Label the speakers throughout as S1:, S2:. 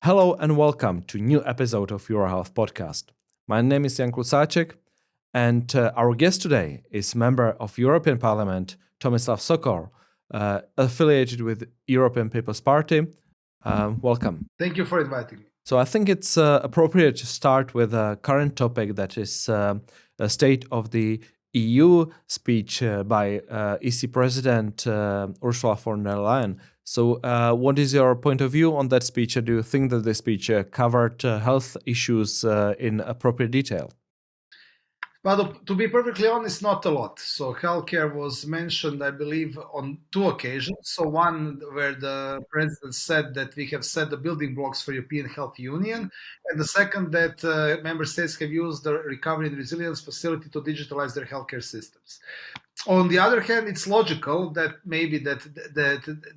S1: Hello and welcome to a new episode of Your Health Podcast. My name is Jan Klusáček, and our guest today is member of European Parliament Tomislav Sokol, affiliated with European People's Party. Welcome.
S2: Thank you for inviting me.
S1: So I think it's appropriate to start with a current topic that is a state of the EU speech by EC President Ursula von der Leyen. So what is your point of view on that speech? Do you think that the speech covered health issues in appropriate detail?
S2: Well, to be perfectly honest, not a lot. So healthcare was mentioned, I believe, on two occasions. So one where the president said that we have set the building blocks for European Health Union, and the second that member states have used the Recovery and Resilience Facility to digitalize their healthcare systems. On the other hand, it's logical that maybe that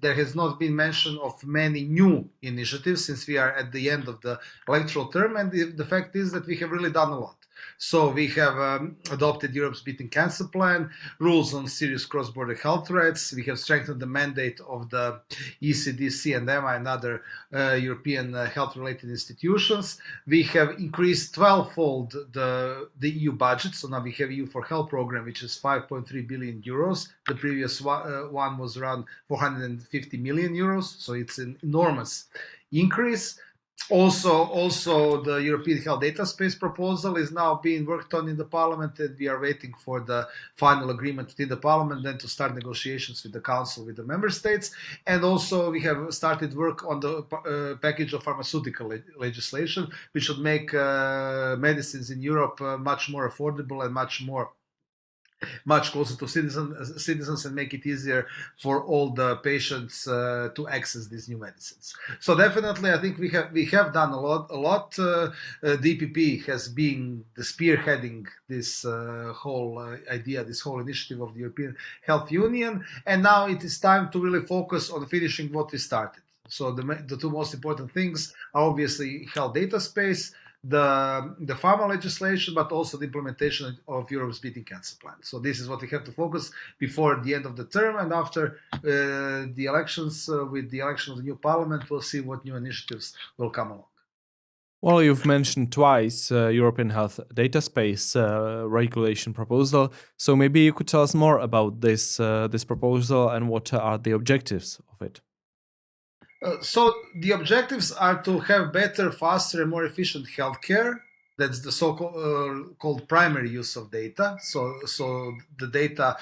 S2: there has not been mention of many new initiatives since we are at the end of the electoral term, and the fact is that we have really done a lot. So we have adopted Europe's Beating Cancer Plan, rules on serious cross-border health threats. We have strengthened the mandate of the ECDC and EMA and other European health-related institutions. We have increased 12-fold the EU budget. So now we have EU for Health program, which is 5.3 billion euros. The previous one was around 450 million euros. So it's an enormous increase. Also, the European Health Data Space proposal is now being worked on in the Parliament, and we are waiting for the final agreement within the Parliament, then to start negotiations with the Council, with the Member States. And also, we have started work on the package of pharmaceutical legislation, which should make medicines in Europe much more affordable and much closer to citizens and make it easier for all the patients to access these new medicines. So definitely, I think we have done a lot. DPP has been the spearheading this whole idea, this whole initiative of the European Health Union, and now it is time to really focus on finishing what we started. So the two most important things are obviously health data space, the pharma legislation, but also the implementation of Europe's Beating Cancer Plan. So this is what we have to focus before the end of the term, and after the elections, with the election of the new parliament, we'll see what new initiatives will come along.
S1: Well, you've mentioned twice European Health Data Space regulation proposal. So maybe you could tell us more about this proposal and what are the objectives of it.
S2: So the objectives are to have better, faster, and more efficient healthcare. That's the so-called primary use of data. So the data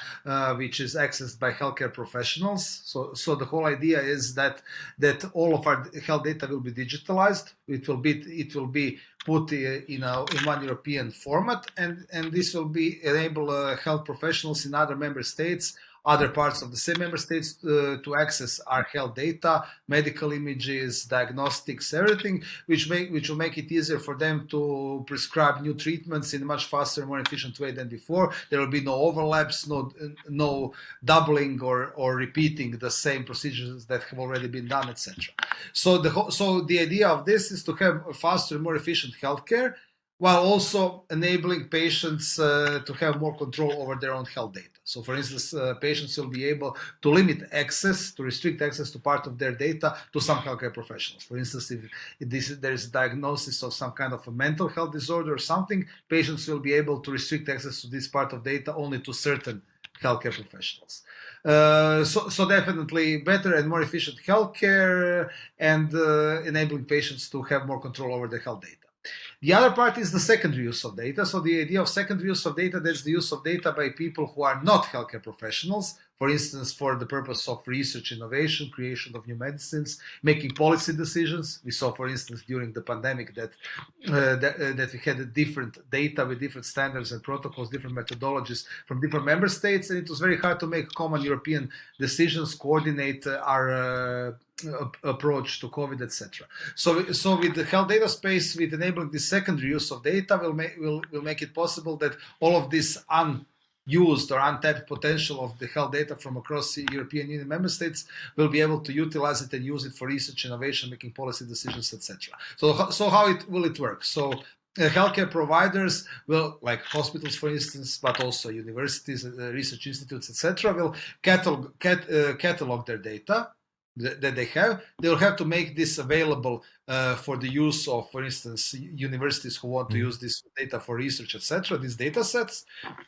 S2: which is accessed by healthcare professionals. So the whole idea is that all of our health data will be digitalized. It will be put in one European format, and this will enable health professionals in other member states, other parts of the same member states to access our health data, medical images, diagnostics, everything, which will make it easier for them to prescribe new treatments in a much faster, more efficient way than before. There will be no overlaps, no doubling or repeating the same procedures that have already been done, etc. So the idea of this is to have a faster, more efficient healthcare, while also enabling patients to have more control over their own health data. So, for instance, patients will be able to restrict access to part of their data to some healthcare professionals. For instance, if there is a diagnosis of some kind of a mental health disorder or something, patients will be able to restrict access to this part of data only to certain healthcare professionals. So definitely better and more efficient healthcare and enabling patients to have more control over their health data. The other part is the secondary use of data. So the idea of secondary use of data, that's the use of data by people who are not healthcare professionals, for instance, for the purpose of research, innovation, creation of new medicines, making policy decisions. We saw, for instance, during the pandemic that we had different data with different standards and protocols, different methodologies from different member states, and it was very hard to make common European decisions, coordinate our approach to COVID, etc. So with the health data space, with enabling this secondary use of data, will make it possible that all of this unused or untapped potential of the health data from across the European Union member states will be able to utilize it and use it for research, innovation, making policy decisions, etc. So how will it work? So healthcare providers will, like hospitals, for instance, but also universities, research institutes, etc., will catalog their data. that they have, they will have to make this available for the use of, for instance, universities who want to use this data for research, etc. These data sets,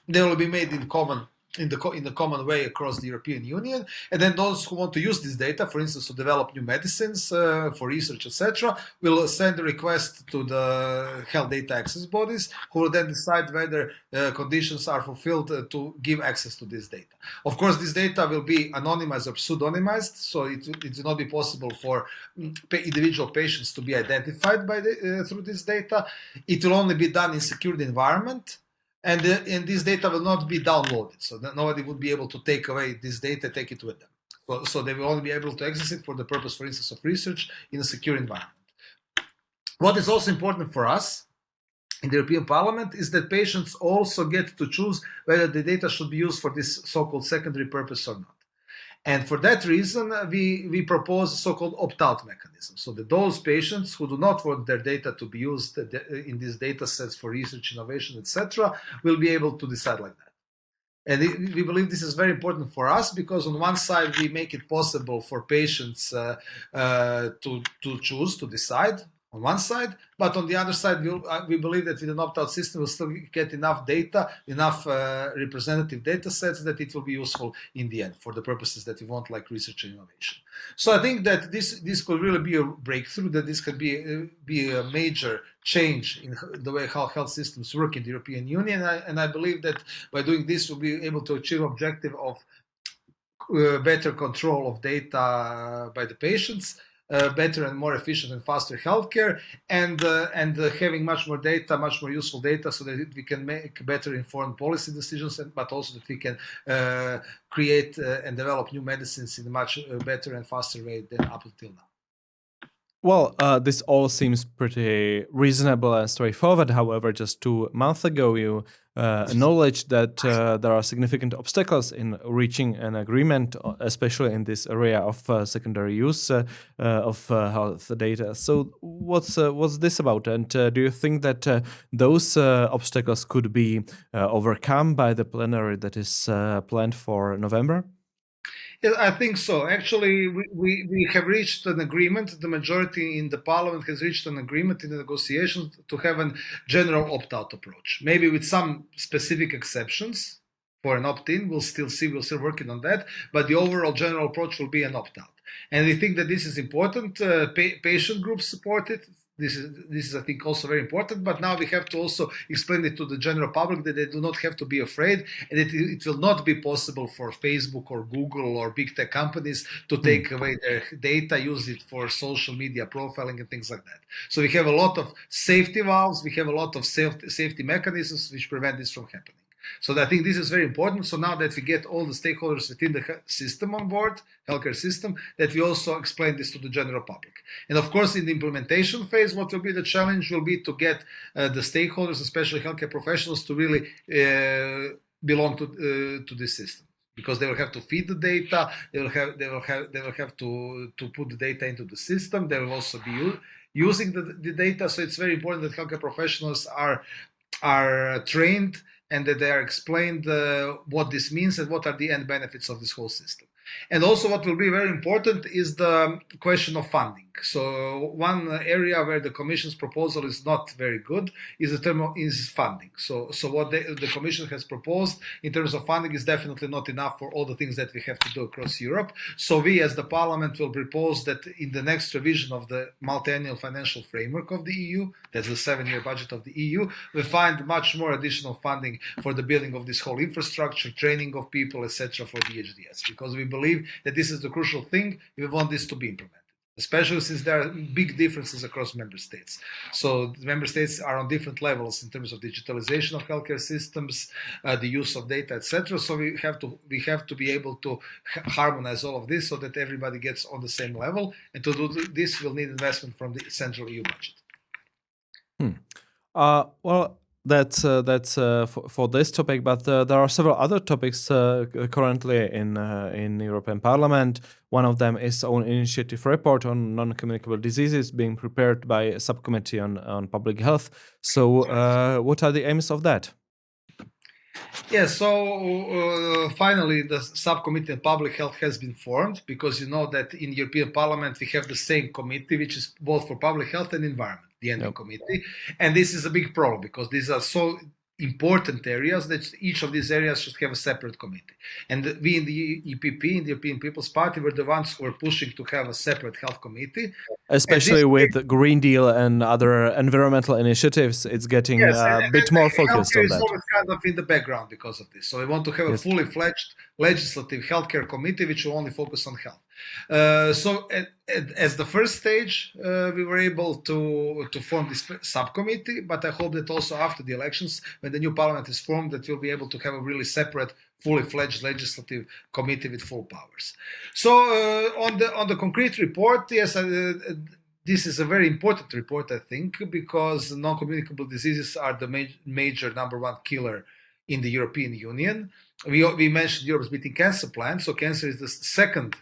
S2: they will be made in the common way across the European Union, and then those who want to use this data, for instance, to develop new medicines for research, etc., will send a request to the health data access bodies, who will then decide whether conditions are fulfilled to give access to this data. Of course, this data will be anonymized or pseudonymized, so it will not be possible for individual patients to be identified through this data. It will only be done in secured environment. And this data will not be downloaded, so that nobody would be able to take away this data, take it with them. So they will only be able to access it for the purpose, for instance, of research in a secure environment. What is also important for us in the European Parliament is that patients also get to choose whether the data should be used for this so-called secondary purpose or not. And for that reason, we propose a so-called opt-out mechanism, so that those patients who do not want their data to be used in these data sets for research, innovation, etc., will be able to decide like that. And we believe this is very important for us because on one side, we make it possible for patients to choose, to decide on one side, but on the other side, we believe that with an opt-out system, we'll still get enough data, enough representative data sets that it will be useful in the end for the purposes that we want, like research and innovation. So I think that this could really be a breakthrough, that this could be a major change in the way how health systems work in the European Union. And I believe that by doing this, we'll be able to achieve objective of better control of data by the patients, better and more efficient and faster healthcare, and having much more data, much more useful data, so that we can make better informed policy decisions, but also that we can create and develop new medicines in a much better and faster way than up until now.
S1: Well, this all seems pretty reasonable and straightforward. However, just 2 months ago, you acknowledged that there are significant obstacles in reaching an agreement, especially in this area of secondary use of health data. So what's this about? And do you think that those obstacles could be overcome by the plenary that is planned for November?
S2: Yeah, I think so. Actually, we have reached an agreement. The majority in the parliament has reached an agreement in the negotiations to have a general opt-out approach, maybe with some specific exceptions for an opt-in. We'll still working on that, but the overall general approach will be an opt-out. And we think that this is important. Patient groups support it. This is, I think, also very important. But now we have to also explain it to the general public that they do not have to be afraid, and it will not be possible for Facebook or Google or big tech companies to take away their data, use it for social media profiling and things like that. So we have a lot of safety valves. We have a lot of safety mechanisms which prevent this from happening. So I think this is very important. So now that we get all the stakeholders within the system on board, healthcare system, that we also explain this to the general public. And of course, in the implementation phase, what will be the challenge will be to get the stakeholders, especially healthcare professionals, to really belong to this system, because they will have to feed the data. They will have to put the data into the system. They will also be using the data. So it's very important that healthcare professionals are trained, and that they are explained what this means and what are the end benefits of this whole system. And also what will be very important is the question of funding. So one area where the Commission's proposal is not very good is the term is funding. So what the Commission has proposed in terms of funding is definitely not enough for all the things that we have to do across Europe. So we as the Parliament will propose that in the next revision of the multi-annual financial framework of the EU, that's the 7-year budget of the EU, we find much more additional funding for the building of this whole infrastructure, training of people, etc. for the EHDS, because we believe that this is the crucial thing if we want this to be implemented, especially since there are big differences across member states. So the member states are on different levels in terms of digitalization of healthcare systems, the use of data, etc. So we have to be able to harmonize all of this so that everybody gets on the same level. And to do this, we'll need investment from the central EU budget.
S1: Well, that's for this topic, but there are several other topics currently in European Parliament. One of them is own initiative report on non-communicable diseases being prepared by a subcommittee on public health. So what are the aims of that?
S2: Yeah, so finally the subcommittee on public health has been formed, because you know that in European Parliament we have the same committee, which is both for public health and environment, the ENVI committee. And this is a big problem, because these are so important areas that each of these areas should have a separate committee. And we in the EPP, in the European People's Party, were the ones who were pushing to have a separate health committee.
S1: Especially with the Green Deal and other environmental initiatives, it's getting a bit more focused on
S2: healthcare is
S1: that.
S2: always kind of in the background because of this. So we want to have a fully fledged legislative healthcare committee which will only focus on health. So as the first stage, we were able to form this subcommittee, but I hope that also after the elections, when the new parliament is formed, that we'll be able to have a really separate, fully fledged legislative committee with full powers. So on the concrete report, yes, this is a very important report, I think, because non-communicable diseases are the major number one killer in the European Union. We mentioned Europe's Beating Cancer Plan, so cancer is the second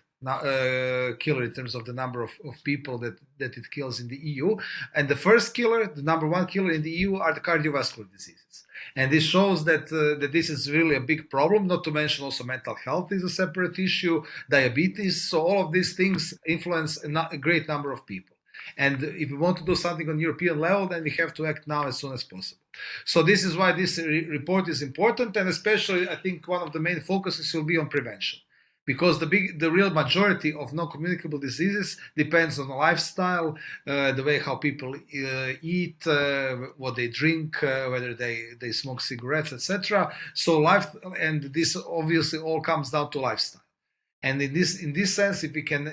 S2: killer in terms of the number of people that it kills in the EU. And the first killer, the number one killer in the EU, are the cardiovascular diseases. And this shows that this is really a big problem, not to mention also mental health is a separate issue, diabetes. So all of these things influence a great number of people. And if we want to do something on European level, then we have to act now as soon as possible. So this is why this report is important, and especially I think one of the main focuses will be on prevention, because the real majority of non-communicable diseases depends on the lifestyle, the way how people eat, what they drink, whether they smoke cigarettes, etc. So and this obviously all comes down to lifestyle. And in this sense, if we can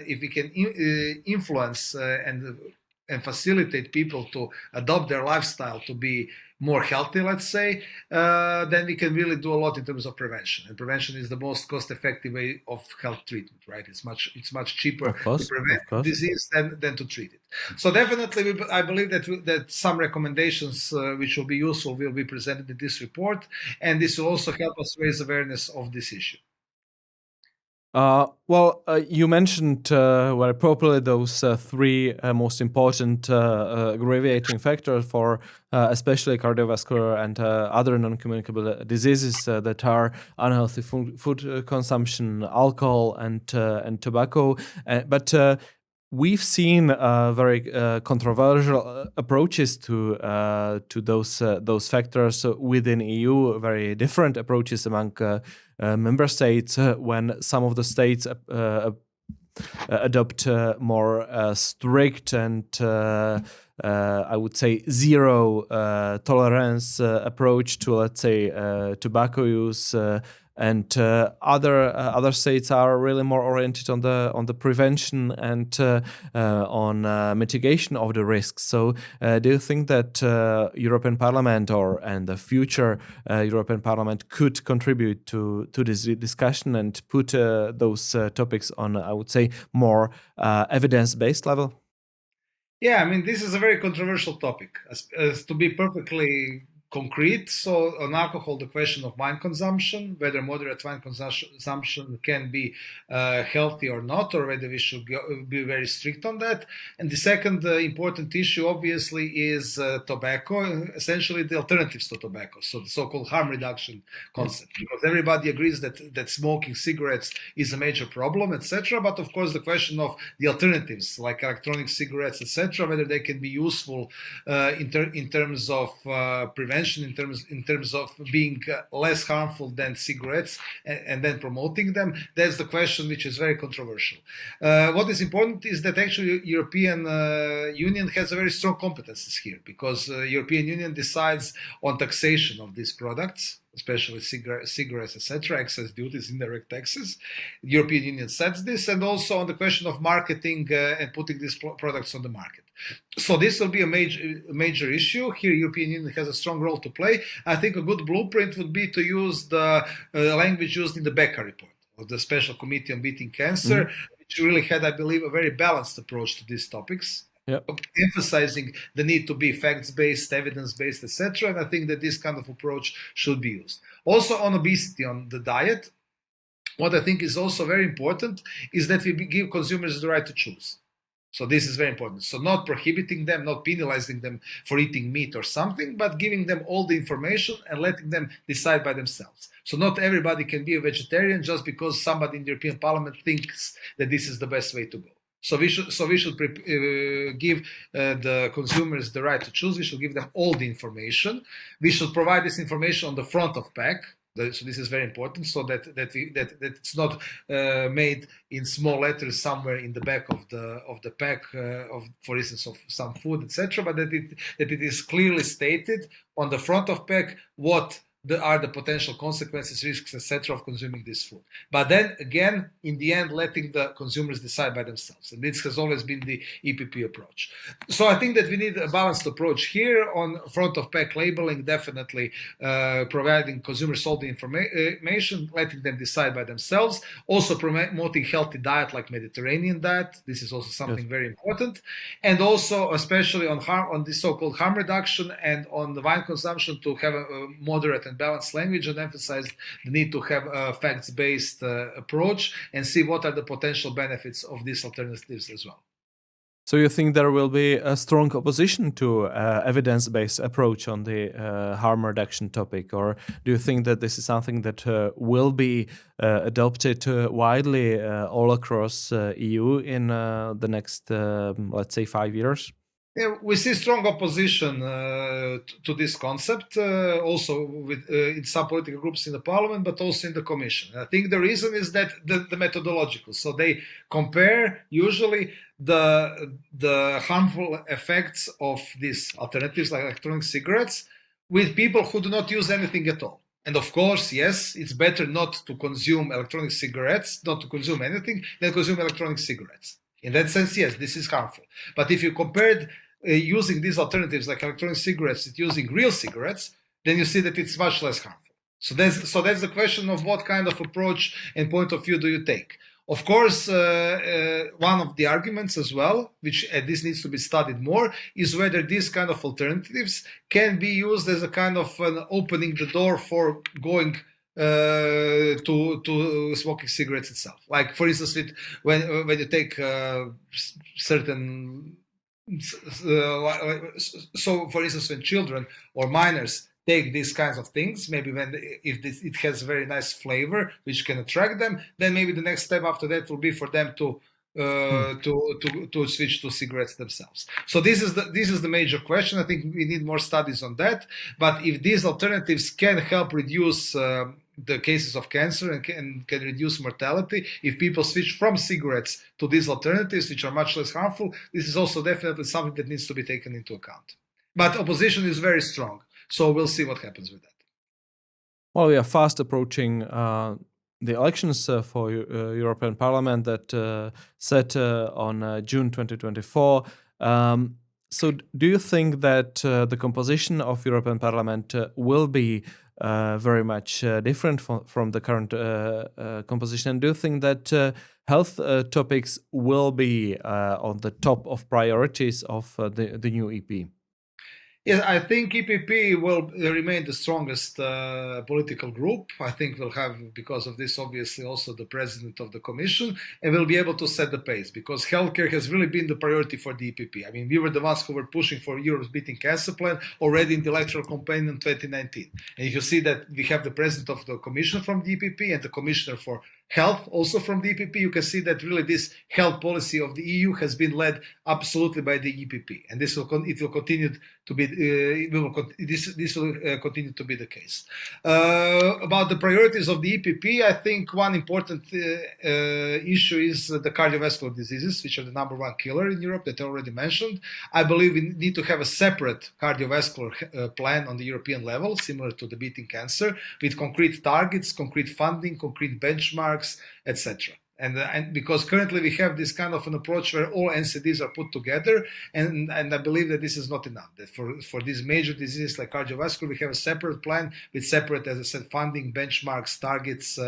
S2: influence and facilitate people to adopt their lifestyle to be more healthy, let's say, then we can really do a lot in terms of prevention. And prevention is the most cost-effective way of health treatment, right? It's much cheaper to prevent disease than to treat it. So definitely, I believe that some recommendations which will be useful will be presented in this report, and this will also help us raise awareness of this issue.
S1: You mentioned very properly those three most important aggravating factors for especially cardiovascular and other non-communicable diseases that are unhealthy food consumption, alcohol, and tobacco. But we've seen very controversial approaches to those factors within EU. Very different approaches among member states. When some of the states adopt more strict and I would say zero tolerance approach to, let's say, tobacco use. And other states are really more oriented on the prevention and on mitigation of the risks. So, do you think that European Parliament and the future European Parliament could contribute to this discussion and put those topics on, I would say, more evidence-based level?
S2: Yeah, I mean, this is a very controversial topic. As to be perfectly concrete, so on alcohol, the question of wine consumption, whether moderate wine consumption can be healthy or not, or whether we should be very strict on that. And the second important issue, obviously, is tobacco, essentially the alternatives to tobacco, so the so-called harm reduction concept, because everybody agrees that smoking cigarettes is a major problem, etc. But of course, the question of the alternatives, like electronic cigarettes, etc., whether they can be useful in terms of prevention, in terms of being less harmful than cigarettes, and then promoting them, that's the question which is very controversial. What is important is that actually European Union has a very strong competences here, because European Union decides on taxation of these products, especially cigarettes, etc., excise duties, indirect taxes. The European Union sets this, and also on the question of marketing and putting these products on the market. So this will be a major issue. Here, European Union has a strong role to play. I think a good blueprint would be to use the language used in the Becker report of the Special Committee on Beating Cancer, which really had, I believe, a very balanced approach to these topics. Yep. Emphasizing the need to be facts-based, evidence-based, etc. And I think that this kind of approach should be used. Also on obesity, on the diet, what I think is also very important is that we give consumers the right to choose. So this is very important. So not prohibiting them, not penalizing them for eating meat or something, but giving them all the information and letting them decide by themselves. So not everybody can be a vegetarian just because somebody in the European Parliament thinks that this is the best way to go. So we should give the consumers the right to choose. We should give them all the information. We should provide this information on the front of pack. So this is very important, so that it's not made in small letters somewhere in the back of the pack for instance, of some food, etc. But that it is clearly stated on the front of pack what are the potential consequences, risks, etc. of consuming this food. But then again, in the end, letting the consumers decide by themselves. And this has always been the EPP approach. So I think that we need a balanced approach here on front of pack labeling, definitely providing consumers all the information, letting them decide by themselves. Also promoting healthy diet like Mediterranean diet. This is also something very important. And also, especially on the so-called harm reduction and on the wine consumption, to have a moderate and balanced language, and emphasize the need to have a facts-based approach and see what are the potential benefits of these alternatives as well.
S1: So you think there will be a strong opposition to evidence-based approach on the harm reduction topic, or do you think that this is something that will be adopted widely all across EU in the next, let's say, 5 years?
S2: Yeah, we see strong opposition to this concept, also in some political groups in the parliament, but also in the commission. I think the reason is that the methodological. So they compare usually the harmful effects of these alternatives like electronic cigarettes with people who do not use anything at all. And of course, yes, it's better not to consume electronic cigarettes, not to consume anything, than consume electronic cigarettes. In that sense, yes, this is harmful. But if you compared using these alternatives like electronic cigarettes with using real cigarettes, then you see that it's much less harmful. So that's the question of what kind of approach and point of view do you take. Of course, one of the arguments as well, which this needs to be studied more, is whether these kind of alternatives can be used as a kind of opening the door for going to smoking cigarettes itself. Like, for instance, when you take certain so for instance, when children or minors take these kinds of things, maybe if it has a very nice flavor which can attract them, then maybe the next step after that will be for them to switch to cigarettes themselves. So this is the major question. I think we need more studies on that. But if these alternatives can help reduce the cases of cancer and can reduce mortality, if people switch from cigarettes to these alternatives, which are much less harmful, this is also definitely something that needs to be taken into account. But opposition is very strong, so we'll see what happens with that.
S1: Well, we are fast approaching the elections for European Parliament that set on June 2024. So do you think that the composition of European Parliament will be very much different from the current composition? And do you think that health topics will be on the top of priorities of the new EP?
S2: Yes, I think EPP will remain the strongest political group. I think we'll have, because of this, obviously also the president of the commission, and we'll be able to set the pace, because healthcare has really been the priority for the EPP. I mean, we were the ones who were pushing for Europe's beating cancer plan already in the electoral campaign in 2019. And if you see that we have the president of the commission from the EPP and the commissioner for health also from the EPP, you can see that really this health policy of the EU has been led absolutely by the EPP, and this will continue to be continue to be the case. About the priorities of the EPP, I think one important issue is the cardiovascular diseases, which are the number one killer in Europe that I already mentioned. I believe we need to have a separate cardiovascular plan on the European level, similar to the beating cancer, with concrete targets, concrete funding, concrete benchmarks, etc. And because currently we have this kind of an approach where all NCDs are put together, and I believe that this is not enough. That for these major diseases like cardiovascular, we have a separate plan with separate, as I said, funding, benchmarks, targets,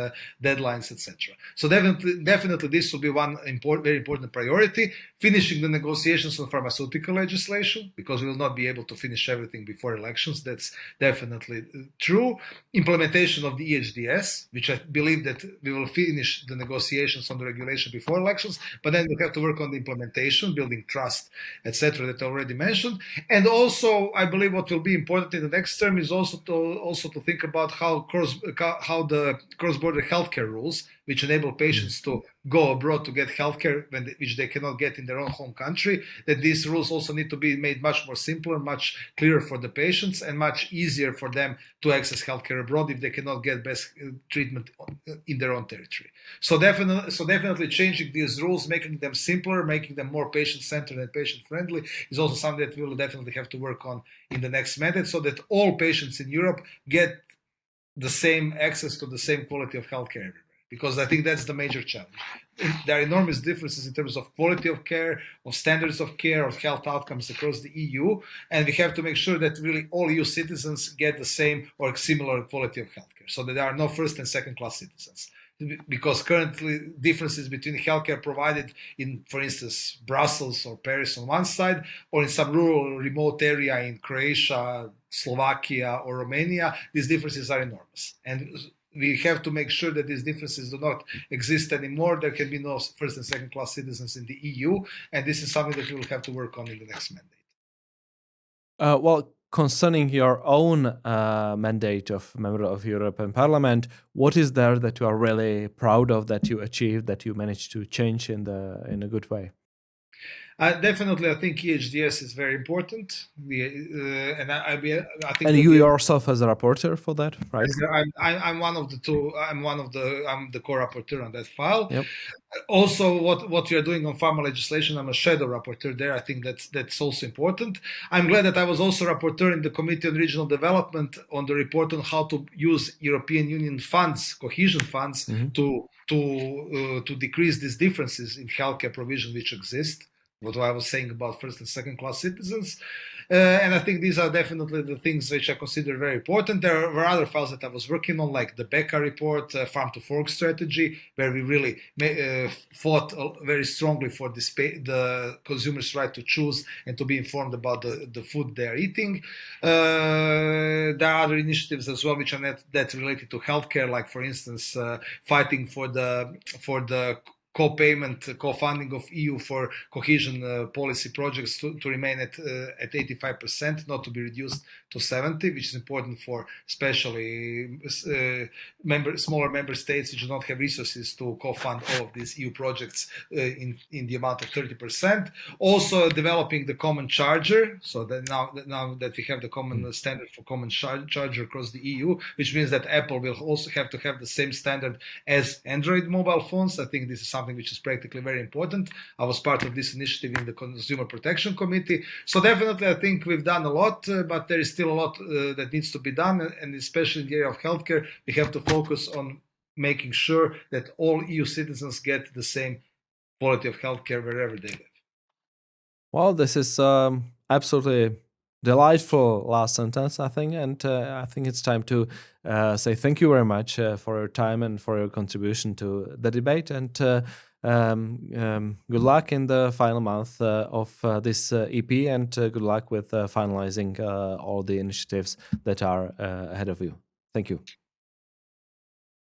S2: deadlines, etc. So definitely this will be one very important priority. Finishing the negotiations on pharmaceutical legislation, because we will not be able to finish everything before elections. That's definitely true. Implementation of the EHDS, which I believe that we will finish the negotiations conversations on the regulation before elections, but then we have to work on the implementation, building trust, etc., that I already mentioned. And also, I believe what will be important in the next term is also to think about how the cross-border healthcare rules, which enable patients to go abroad to get healthcare which they cannot get in their own home country, that these rules also need to be made much more simpler, much clearer for the patients, and much easier for them to access healthcare abroad if they cannot get best treatment in their own territory. So definitely changing these rules, making them simpler, making them more patient-centered and patient-friendly is also something that we will definitely have to work on in the next mandate, so that all patients in Europe get the same access to the same quality of healthcare everywhere. Because I think that's the major challenge. There are enormous differences in terms of quality of care, of standards of care, of health outcomes across the EU, and we have to make sure that really all EU citizens get the same or similar quality of healthcare, so that there are no first and second class citizens. Because currently differences between healthcare provided in, for instance, Brussels or Paris on one side, or in some rural remote area in Croatia, Slovakia, or Romania, these differences are enormous. And we have to make sure that these differences do not exist anymore. There can be no first and second class citizens in the EU, and this is something that we will have to work on in the next mandate.
S1: Well, concerning your own mandate of member of European Parliament, what is there that you are really proud of, that you achieved, that you managed to change in a good way?
S2: Definitely, I think EHDS is very important, and I think.
S1: And you yourself as a rapporteur for that, right?
S2: I'm one of the two. I'm the co-rapporteur on that file.
S1: Yep.
S2: Also, what we are doing on pharma legislation, I'm a shadow rapporteur there. I think that's also important. I'm glad that I was also rapporteur in the Committee on Regional Development on the report on how to use European Union funds, cohesion funds, to decrease these differences in healthcare provision which exist. What I was saying about first and second class citizens. And I think these are definitely the things which I consider very important. There were other files that I was working on, like the Becca report, Farm to Fork strategy, where we really fought very strongly for the consumer's right to choose and to be informed about the food they are eating. There are other initiatives as well which are not that related to healthcare, like, for instance, fighting for the co-funding of EU for cohesion policy projects to remain at 85%, not to be reduced to 70%, which is important for especially smaller member states which do not have resources to co-fund all of these EU projects in the amount of 30%. Also developing the common charger, so that now that we have the common standard for common charger across the EU, which means that Apple will also have to have the same standard as Android mobile phones. I think this is something which is practically very important. I was part of this initiative in the Consumer Protection Committee. So definitely I think we've done a lot, but there is still a lot that needs to be done, and especially in the area of healthcare, we have to focus on making sure that all EU citizens get the same quality of healthcare wherever they live.
S1: Well, this is absolutely delightful last sentence, I think, and I think it's time to say thank you very much for your time and for your contribution to the debate, and good luck in the final month of this EP, and good luck with finalizing all the initiatives that are ahead of you. Thank you.